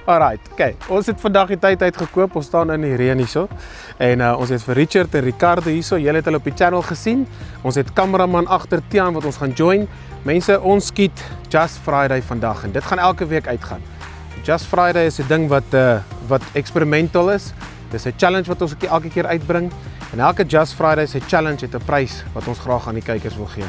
Alright, okay. Ons het vandag die tyd uitgekoop, ons staan in die reën hierso. En ons het vir Richard en Ricardo hierso, julle het hulle op die channel gesien. Ons het kameraman agter Tiaan wat ons gaan join. Mense, ons skiet Just Friday vandag en dit gaan elke week uitgaan. Just Friday is 'n ding wat experimental is. Dis 'n challenge wat ons elke keer uitbring. En elke Just Friday se challenge het 'n prys wat ons graag aan die kykers wil gee.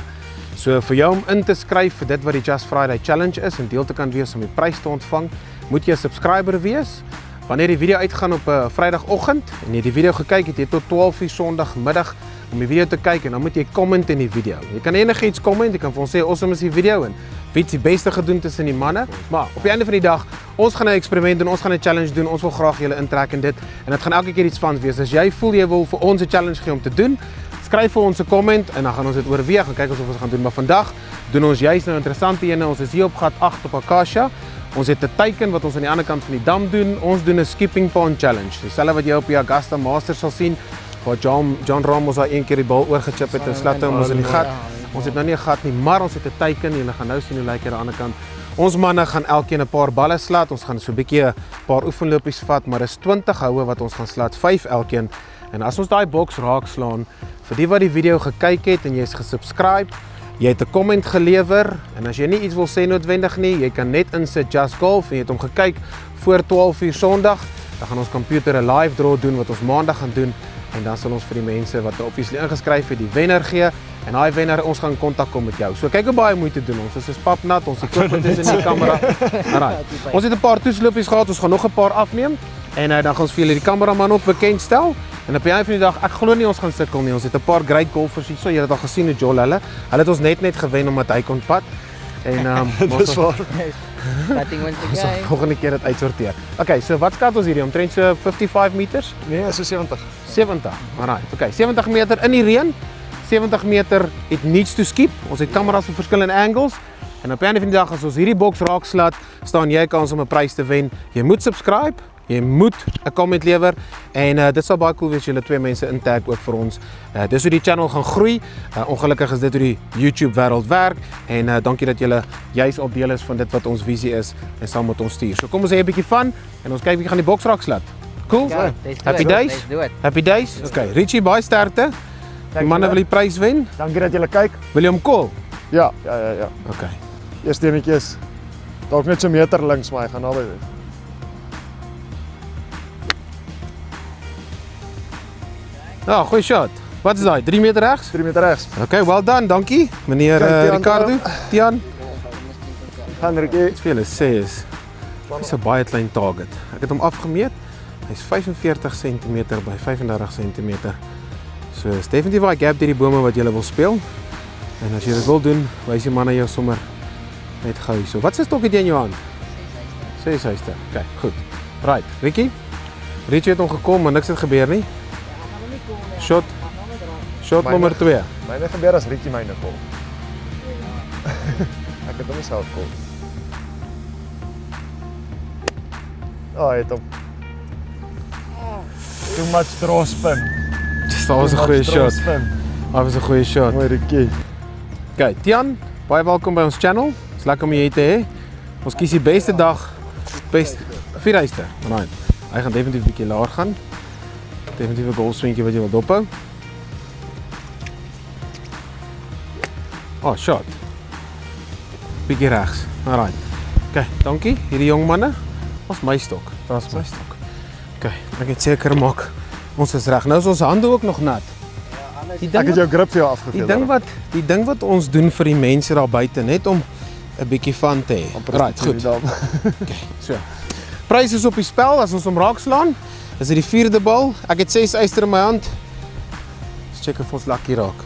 So vir jou om in te skryf vir dit wat die Just Friday challenge is en deel te kan wees om die prys te ontvang, moet jy 'n subscriber wees. Wanneer die video uitgaan op 'n Vrydagoggend en jy die video gekyk het, jy tot 12:00 Sondagmiddag om die video te kyk en dan moet jy comment in die video. Jy kan enigiets comment, jy kan vir ons sê awesome is die video en wie het die beste gedoen tussen die manne. Maar op die einde van die dag, ons gaan 'n eksperiment doen, ons gaan 'n challenge doen, ons wil graag julle intrek in dit en dit gaan elke keer iets vans wees. As jy voel jy wil vir ons 'n challenge gee om te doen, skryf vir ons 'n comment en dan gaan ons dit oorweeg en kyk of ons gaan doen. Maar vandag doen ons juist nou interessante ene. Ons is hier op gat 8 op Acacia. Ons het 'n teiken wat ons aan die ander kant van die dam doen. Ons doen 'n skipping pond challenge. Dieselfde wat jy op die Augusta Masters sal sien, waar John Ramos al een keer die bal oorgechip het en slat hom ons in die gat. Ons het nou nie 'n gat nie, maar ons het 'n teiken. Julle gaan nou sien hoe lyk dit aan die ander kant. Ons manne gaan elkeen 'n paar balle slat. Ons gaan so 'n bietjie 'n paar oefenlopies vat, maar dis 20 houe wat ons gaan slat, 5 elkeen. En as ons daai boks raak slaan, vir die wat die video gekyk het en jy's gesubscribe, jy het 'n comment gelewer en as jy nie iets wil sê noodwendig nie, jy kan net insit Just Golf en jy het hom gekyk voor 12:00 Sondag, dan gaan ons computer 'n live draw doen wat ons maandag gaan doen en dan sal ons vir die mense wat obviously ingeskryf het die wenner gee en daai wenner ons gaan kontak kom met jou. So kyk hoe baie moeite doen ons. Ons is papnat, ons equipment is in die kamera. Alright. Ons het 'n paar toeslopies gehad, ons gaan nog 'n paar afneem en dan gaan ons vir julle die kameraman ook bekendstel. En op die einde van die dag, ek glo nie ons gaan sukkel nie. Ons het 'n paar great golfers hier. So jy het al gesien hoe Joel hulle het ons net gewen omdat hy kon pad. En dis waar. Cutting wins ons sal again. volgende keer dit uitsorteer. Okay, so wat skat ons hierdie? Omtrent so 55 meters? Nee, so 70. 70. Alright. Okay, 70 meter in die reën. 70 meter het niets to skip. Ons het kameras vir verskillende angles. En op die einde van die dag as ons hierdie boks raak slat, staan jy kans om 'n prys te wen. Jy moet subscribe. Jy moet 'n comment lewer en dit sal baie cool wees julle twee mense intag ook vir ons. Dis hoe die channel gaan groei. Ongelukkig is dit hoe die YouTube wêreld werk en dankie dat julle juis op deel is van dit wat ons visie is en saam met ons stuur. So kom ons hê 'n bietjie van en ons kyk wie gaan die boks raak slat. Cool? Ja, Happy days? Happy days? Okay, Richie, baie sterkte. Die manne wil die prys wen. Dankie dat julle kyk. Wil jy hom call? Ja. Okay. Eerste enetjie is dalk net so meter links, maar hy gaan naby wees. Ja, goeie shot. Wat is daai? 3 meter regs? 3 meter regs. Okay, well done. Dankie, meneer Tiaan, Ricardo. Tiaan. Gaan Ricky. Wat vir julle sê is, dis 'n baie klein target. Ek het hom afgemeet. Hy's 45 cm by 35 cm. So is definitief 'n gap deur die bome wat jy wil speel. En as jy dit wil doen, wys die manne jou sommer net gou hierso. Wat se stok het jy in jou hand? 6 huiste. Okay, goed. Right, Ricky. Richie het hom gekom, maar niks het gebeur nie. Shot nommer 2. Myne gebeur as Ricky myne kom. Ek het hom self kom. Oh, het hom. Too much draw spin. Dis was 'n goeie shot. Dit was 'n goeie shot. Mooi Ricky. Okay, Tiaan, baie welkom by ons channel. Dis lekker om jy te hê. Ons kies die beste dag. Best 4 huiste. Right. Hy gaan definitief 'n bietjie laer gaan. Definitief 'n golfswinkie wat jy wil dophou. Oh, shot. Bietjie regs. Alright. Okay, dankie. Hierdie jong manne. Ons my stok. Daar's my stok. Okay, ek het seker maak ons is reg. Nou is ons hande ook nog nat. Ek het jou grip vir jou afgeveel. Die ding wat ons doen vir die mense daar buite net om 'n bietjie van te hê. Right, goed. Okay, so. Prys is op die spel as ons hom raak slaan. Is dit die 4de bal? Ek het 6 yster in my hand. Ons check of ons lucky raak.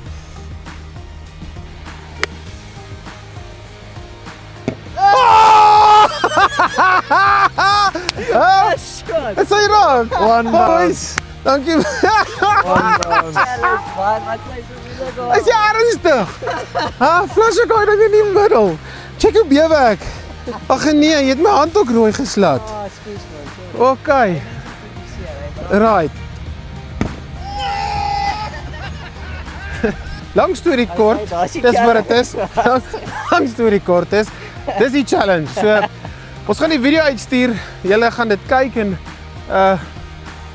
Yes, God. Dis hy raak. One Boys. Dankie. Wat sê so Is jy ernstig? Ha, flash ek uit in die middel. Check hoe bewe ek. Ag nee, jy het my hand ook rooi geslat. excuse me. Okay. Right. Lang storie kort. Dis wat dit is. Lang storie kort is. Dis die challenge. So Ons gaan die video uitstuur. Julle gaan dit kyk en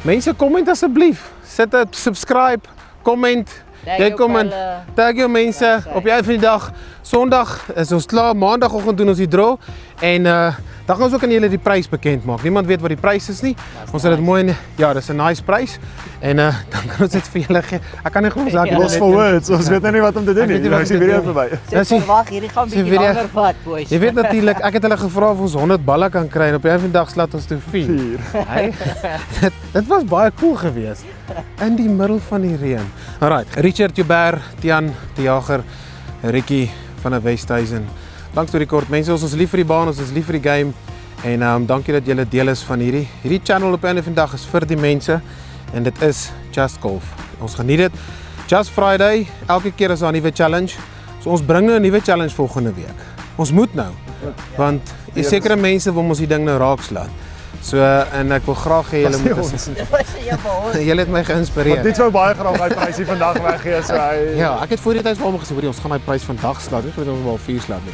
mense comment asseblief. Sit 'n subscribe, comment. Jy kom en tag jou mense op die einde van die dag. Sondag is ons klaar, maandagoggend doen ons die draw en dan gaan ons ook aan julle die prys bekend maak. Niemand weet wat die prys is nie. Ons het dit mooi en ja, dis 'n nice prys en dan kan ons dit vir julle gee. Ek kan nie glo ek Lost for words, ons weet nou nie wat om te doen Ek weet nie. nie wat Ek sien om te video doen. verby. Verwag, hierdie gaan 'n Sien bietjie video- langer vat, boys. Jy weet natuurlik, ek het hulle gevra of ons 100 balle kan kry en op die einde van die dag slaat ons toe 4. Hey, dit was baie cool geweest in die middel van die reën. Alright, Richard Joubert, Tian, die Jager, Ricky van die Westhuizen. Langs storie kort, mense, ons is lief vir die baan, ons is lief vir die game en dankie dat julle deel is van hierdie channel op 'n einde van die dag is vir die mense en dit is Just Golf. Ons geniet dit. Just Friday, elke keer is daar 'n nuwe challenge. So ons bring nou 'n nuwe challenge volgende week. Ons moet nou, want sekere mense wil ons die ding nou raakslaat. So en ek wil graag hê julle moet ons. Dit was jy vir ons. julle het my Want geïnspireer. dit wou baie graag hy prysie vandag weggee, so hy Ja, ek het voor die tyd vir hom gesê, hoor jy, ons gaan my prys vandag slaat, nie vir ons wel 4 slaat nie.